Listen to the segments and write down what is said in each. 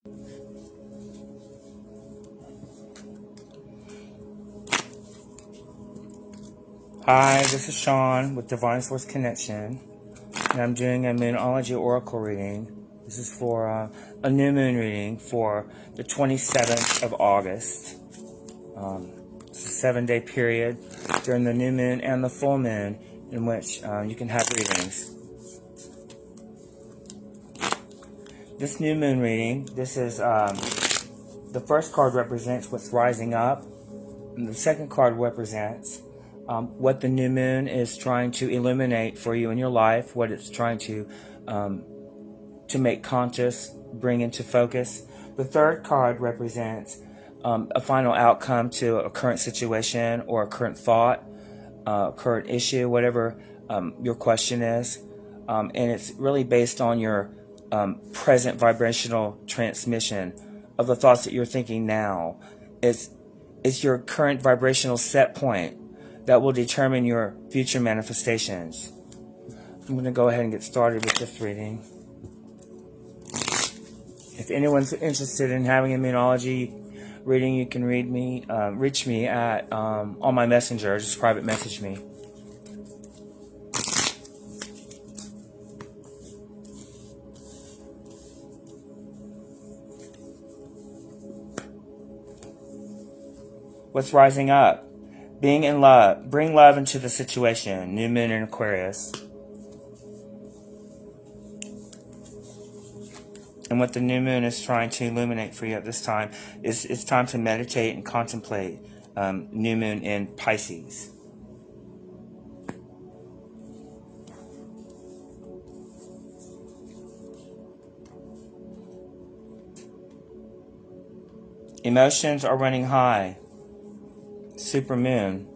Hi, this is Sean with Divine Source Connection, and I'm doing a Moonology Oracle reading. This is for a new moon reading for the 27th of August. It's a 7-day period during the new moon and the full moon in which you can have readings. This new moon reading, this is the first card represents what's rising up, and the second card represents what the new moon is trying to illuminate for you in your life, what it's trying to make conscious, bring into focus. The third card represents a final outcome to a current situation or a current thought, current issue, whatever your question is. And it's really based on your present vibrational transmission of the thoughts that you're thinking now. It's your current vibrational set point that will determine your future manifestations. I'm going to go ahead and get started with this reading. If anyone's interested in having a Moonology reading, you can reach me at on my messenger. Just private message me. What's rising up? Being in love. Bring love into the situation. New moon in Aquarius. And what the new moon is trying to illuminate for you at this time is it's time to meditate and contemplate new moon in Pisces. Emotions are running high. Super moon.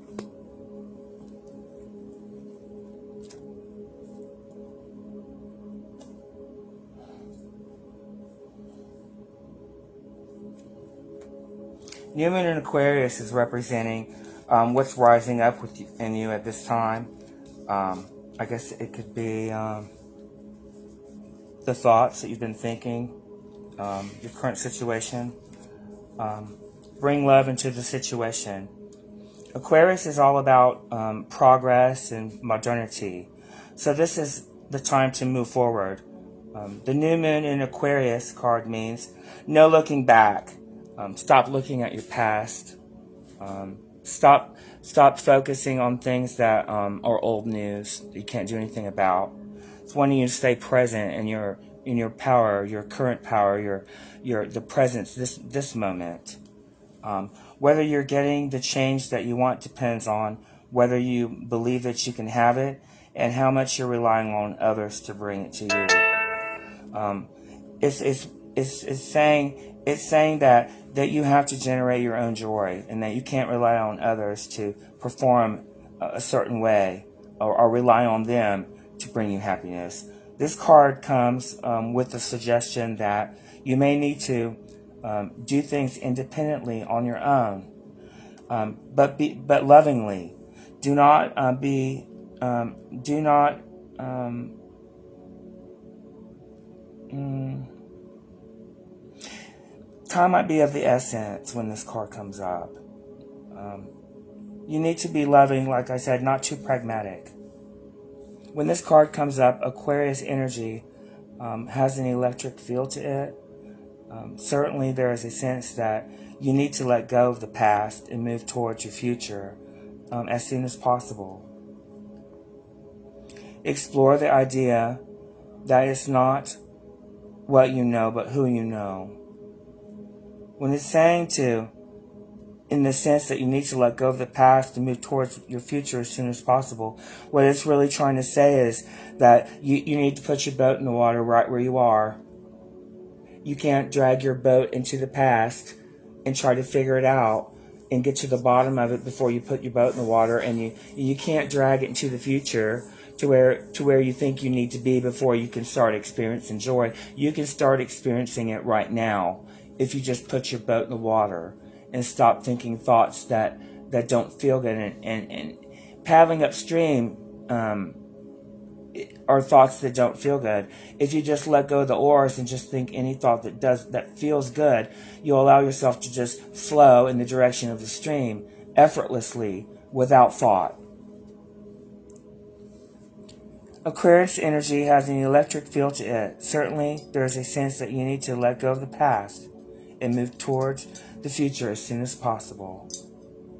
New moon in Aquarius is representing what's rising up in you at this time. I guess it could be the thoughts that you've been thinking, your current situation. Bring love into the situation. Aquarius is all about progress and modernity. So this is the time to move forward. The new moon in Aquarius card means no looking back. Stop looking at your past. Stop focusing on things that are old news that you can't do anything about. It's wanting you to stay present in your power, your current power, the presence, this moment. Whether you're getting the change that you want depends on whether you believe that you can have it and how much you're relying on others to bring it to you. It's saying that you have to generate your own joy and that you can't rely on others to perform a certain way or rely on them to bring you happiness. This card comes with the suggestion that you may need to do things independently on your own, but lovingly. Do not time might be of the essence when this card comes up. You need to be loving, like I said, not too pragmatic. When this card comes up, Aquarius energy has an electric feel to it. Certainly there is a sense that you need to let go of the past and move towards your future as soon as possible. Explore the idea that it's not what you know, but who you know. When it's saying to, in the sense that you need to let go of the past and move towards your future as soon as possible, what it's really trying to say is that you need to put your boat in the water right where you are. You can't drag your boat into the past and try to figure it out and get to the bottom of it before you put your boat in the water, and you can't drag it into the future to where you think you need to be before you can start experiencing joy. You can start experiencing it right now if you just put your boat in the water and stop thinking thoughts that don't feel good. And paddling upstream are thoughts that don't feel good. If you just let go of the oars and just think any thought that feels good, you'll allow yourself to just flow in the direction of the stream effortlessly without thought. Aquarius energy has an electric feel to it. Certainly, there is a sense that you need to let go of the past and move towards the future as soon as possible.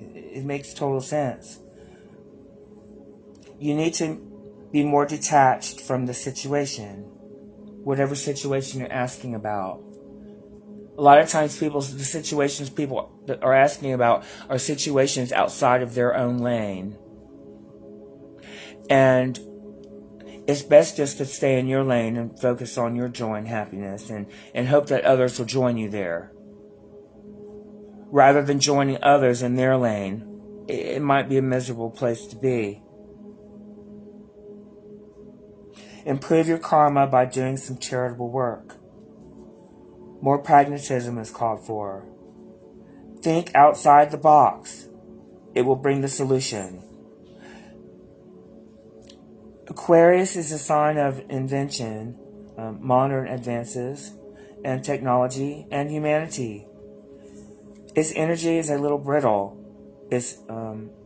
It makes total sense. You need to be more detached from the situation, whatever situation you're asking about. A lot of times the situations people are asking about are situations outside of their own lane. And it's best just to stay in your lane and focus on your joy and happiness and hope that others will join you there. Rather than joining others in their lane, it might be a miserable place to be. Improve your karma by doing some charitable work. More pragmatism is called for. Think outside the box. It will bring the solution. Aquarius is a sign of invention, modern advances, and technology, and humanity. Its energy is a little brittle. It's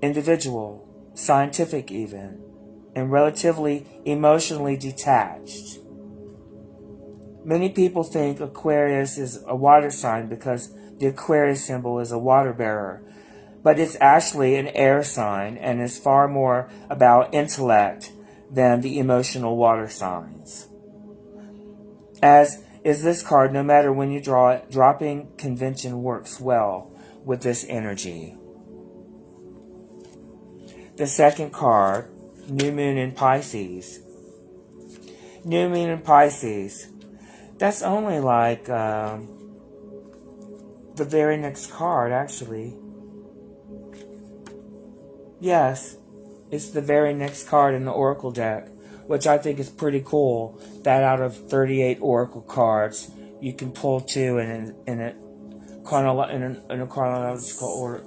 individual, scientific even, and relatively emotionally detached. Many people think Aquarius is a water sign because the Aquarius symbol is a water bearer, but it's actually an air sign and is far more about intellect than the emotional water signs. As is this card, no matter when you draw it, dropping convention works well with this energy. The second card, New Moon in Pisces. New Moon in Pisces. That's only like the very next card, actually. Yes, it's the very next card in the Oracle deck, which I think is pretty cool, that out of 38 Oracle cards, you can pull two in a chronological order.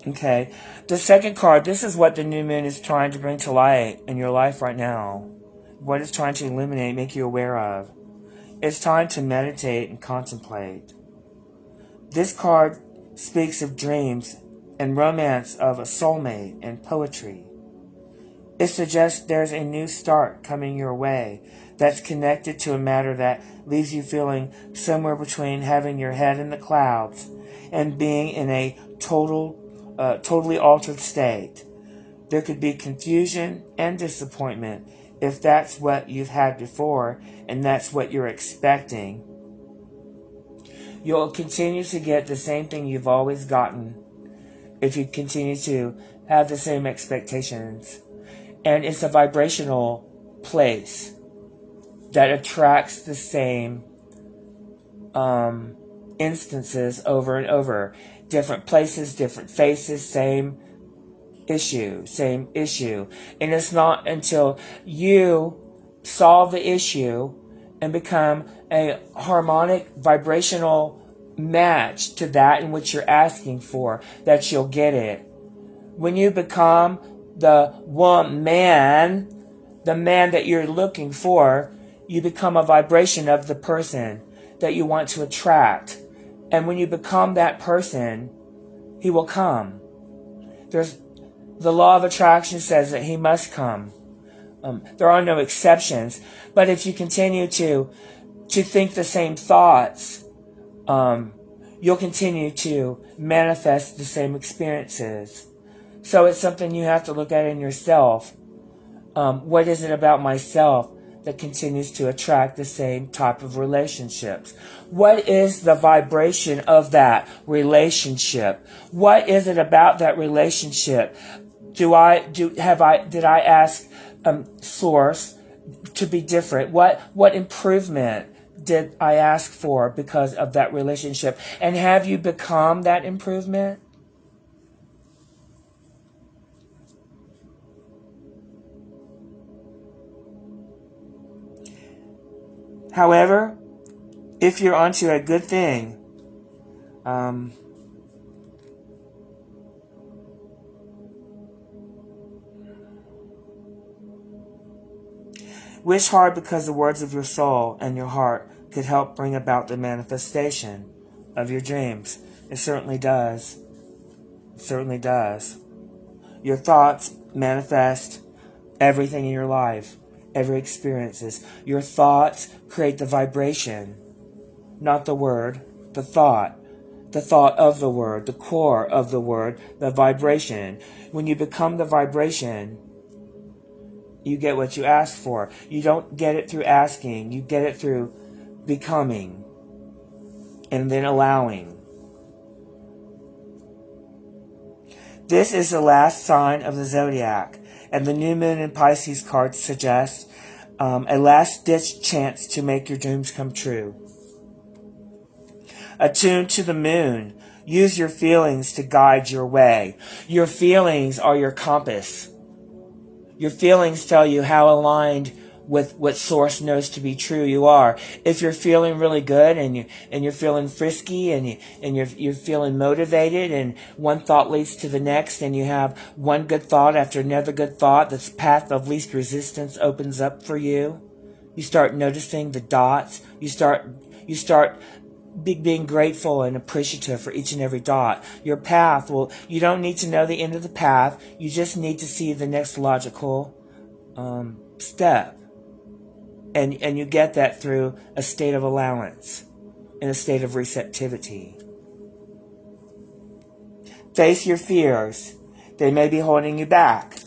Okay, the second card, this is what the new moon is trying to bring to light in your life right now. What it's trying to illuminate, make you aware of. It's time to meditate and contemplate. This card speaks of dreams and romance of a soulmate and poetry. It suggests there's a new start coming your way that's connected to a matter that leaves you feeling somewhere between having your head in the clouds and being in a totally altered state. There could be confusion and disappointment if that's what you've had before and that's what you're expecting. You'll continue to get the same thing you've always gotten if you continue to have the same expectations. And it's a vibrational place that attracts the same instances over and over. Different places, different faces, same issue. And it's not until you solve the issue and become a harmonic vibrational match to that in which you're asking for that you'll get it. When you become the man that you're looking for, you become a vibration of the person that you want to attract. And when you become that person, he will come. The law of attraction says that he must come. There are no exceptions. But if you continue to think the same thoughts, you'll continue to manifest the same experiences. So it's something you have to look at in yourself. What is it about myself that continues to attract the same type of relationships? What is the vibration of that relationship? What is it about that relationship? Did I ask Source to be different? What improvement did I ask for because of that relationship? And have you become that improvement? However, if you're onto a good thing, Wish hard because the words of your soul and your heart could help bring about the manifestation of your dreams. It certainly does. It certainly does. Your thoughts manifest everything in your life, every experiences. Your thoughts create the vibration, not the word, the thought. The thought of the word, the core of the word, the vibration. When you become the vibration, you get what you ask for. You don't get it through asking. You get it through becoming and then allowing. This is the last sign of the zodiac, and the new moon in Pisces card suggests a last-ditch chance to make your dreams come true. Attune to the moon. Use your feelings to guide your way. Your feelings are your compass. Your feelings tell you how aligned with what source knows to be true you are. If you're feeling really good and you're feeling frisky and you're feeling motivated, and one thought leads to the next, and you have one good thought after another good thought, this path of least resistance opens up for you. You start noticing the dots. You start being grateful and appreciative for each and every dot. Your path, well, you don't need to know the end of the path. You just need to see the next logical step. And you get that through a state of allowance and a state of receptivity. Face your fears. They may be holding you back.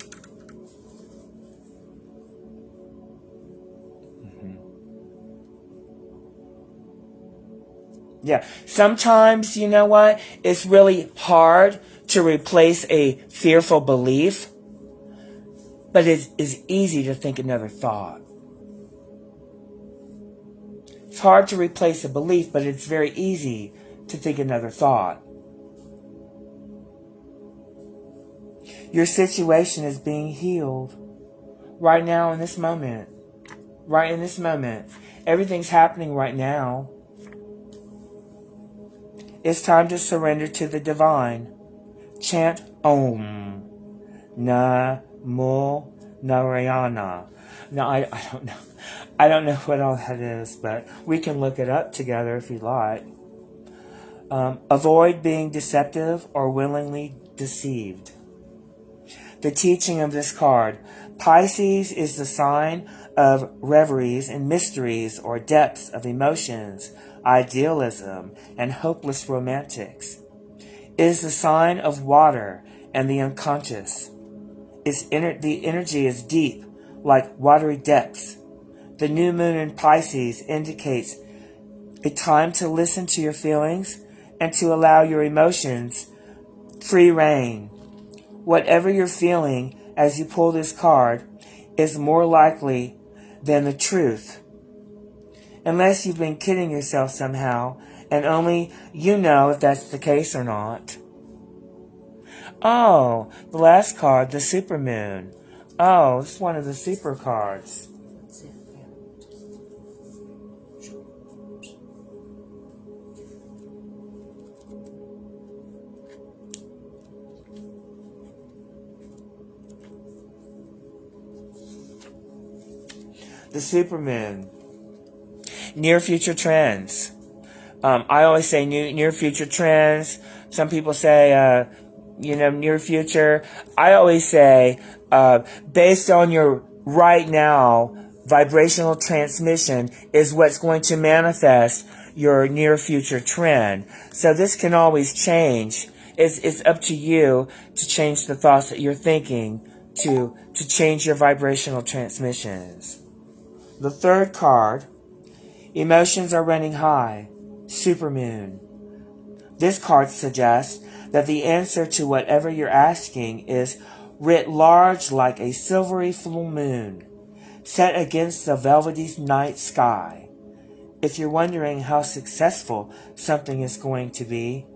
Yeah, sometimes, you know what, it's really hard to replace a fearful belief, but it is easy to think another thought. It's hard to replace a belief, but it's very easy to think another thought. Your situation is being healed right now in this moment. Right in this moment. Everything's happening right now. It's time to surrender to the divine. Chant Om Namo Narayana. Now, I don't know. I don't know what all that is, but we can look it up together if you like. Avoid being deceptive or willingly deceived. The teaching of this card. Pisces is the sign of reveries and mysteries or depths of emotions, idealism, and hopeless romantics. It is the sign of water and the unconscious. The energy is deep, like watery depths. The new moon in Pisces indicates a time to listen to your feelings and to allow your emotions free rein. Whatever you're feeling as you pull this card is more likely than the truth. Unless you've been kidding yourself somehow, and only you know if that's the case or not. Oh, the last card, the supermoon. Oh, it's one of the super cards. The supermoon. Near future trends. I always say near future trends. Some people say, near future. I always say, based on your right now vibrational transmission is what's going to manifest your near future trend. So this can always change. It's up to you to change the thoughts that you're thinking to change your vibrational transmissions. The third card, emotions are running high, supermoon. This card suggests that the answer to whatever you're asking is writ large like a silvery full moon, set against the velvety night sky. If you're wondering how successful something is going to be,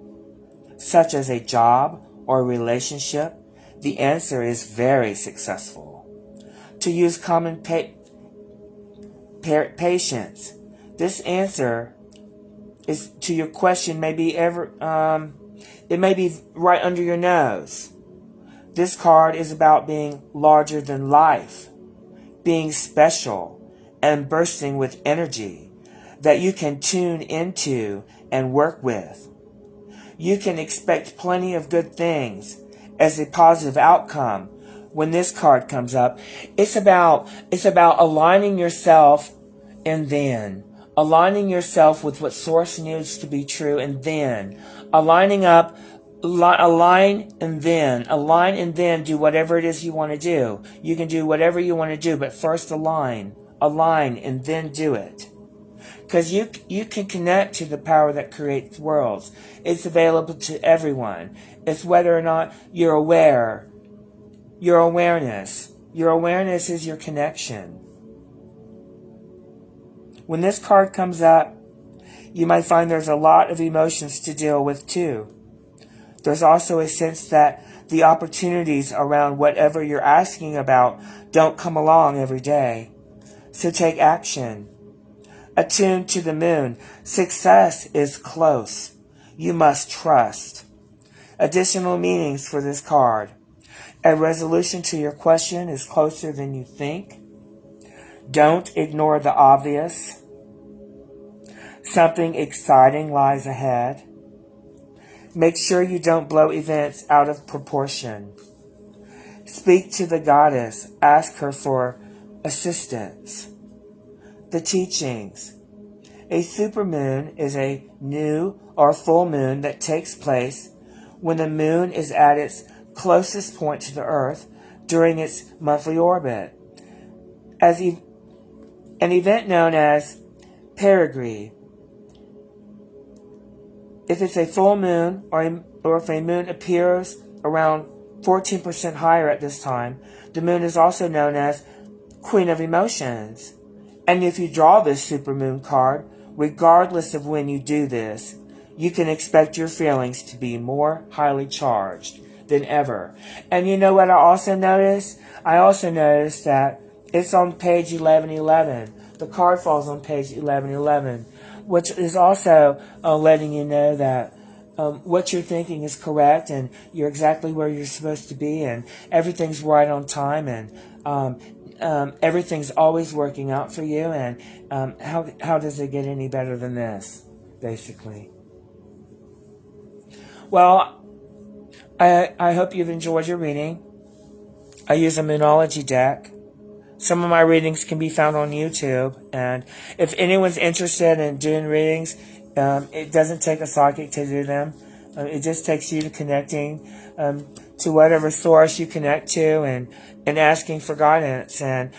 such as a job or a relationship, the answer is very successful. To use common patience, this answer is to your question it may be right under your nose. This card is about being larger than life, being special, and bursting with energy that you can tune into and work with. You can expect plenty of good things as a positive outcome when this card comes up. It's about aligning yourself and then aligning yourself with what source needs to be true, and then align and then do whatever it is you want to do. You can do whatever you want to do, but first align and then do it. Because you can connect to the power that creates worlds. It's available to everyone. It's whether or not you're aware. Your awareness. Your awareness is your connection. When this card comes up, you might find there's a lot of emotions to deal with too. There's also a sense that the opportunities around whatever you're asking about don't come along every day. So take action. Attuned to the moon. Success is close. You must trust. Additional meanings for this card. A resolution to your question is closer than you think. Don't ignore the obvious. Something exciting lies ahead. Make sure you don't blow events out of proportion. Speak to the goddess. Ask her for assistance. The teachings. A supermoon is a new or full moon that takes place when the moon is at its closest point to the earth during its monthly orbit. As an event known as perigee. If it's a full moon or if a moon appears around 14% higher at this time, the moon is also known as Queen of Emotions. And if you draw this supermoon card, regardless of when you do this, you can expect your feelings to be more highly charged than ever. And you know what I also noticed? I also noticed that it's on page 1111. The card falls on page 1111, which is also letting you know that what you're thinking is correct and you're exactly where you're supposed to be and everything's right on time and everything's always working out for you. And how does it get any better than this, basically? Well, I hope you've enjoyed your reading. I use a Moonology deck. Some of my readings can be found on YouTube, and if anyone's interested in doing readings, it doesn't take a psychic to do them. It just takes you to connecting to whatever source you connect to and asking for guidance. And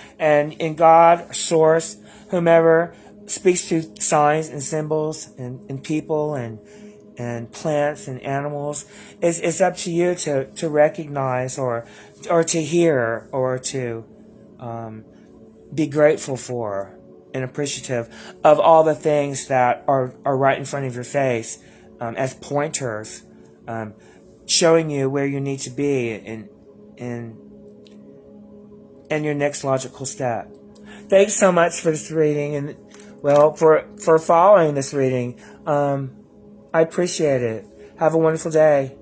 in God, source, whomever speaks to signs and symbols and people and plants and animals, it's up to you to recognize or to hear or to be grateful for and appreciative of all the things that are right in front of your face as pointers, showing you where you need to be in your next logical step. Thanks so much for this reading and, well, for following this reading. I appreciate it. Have a wonderful day.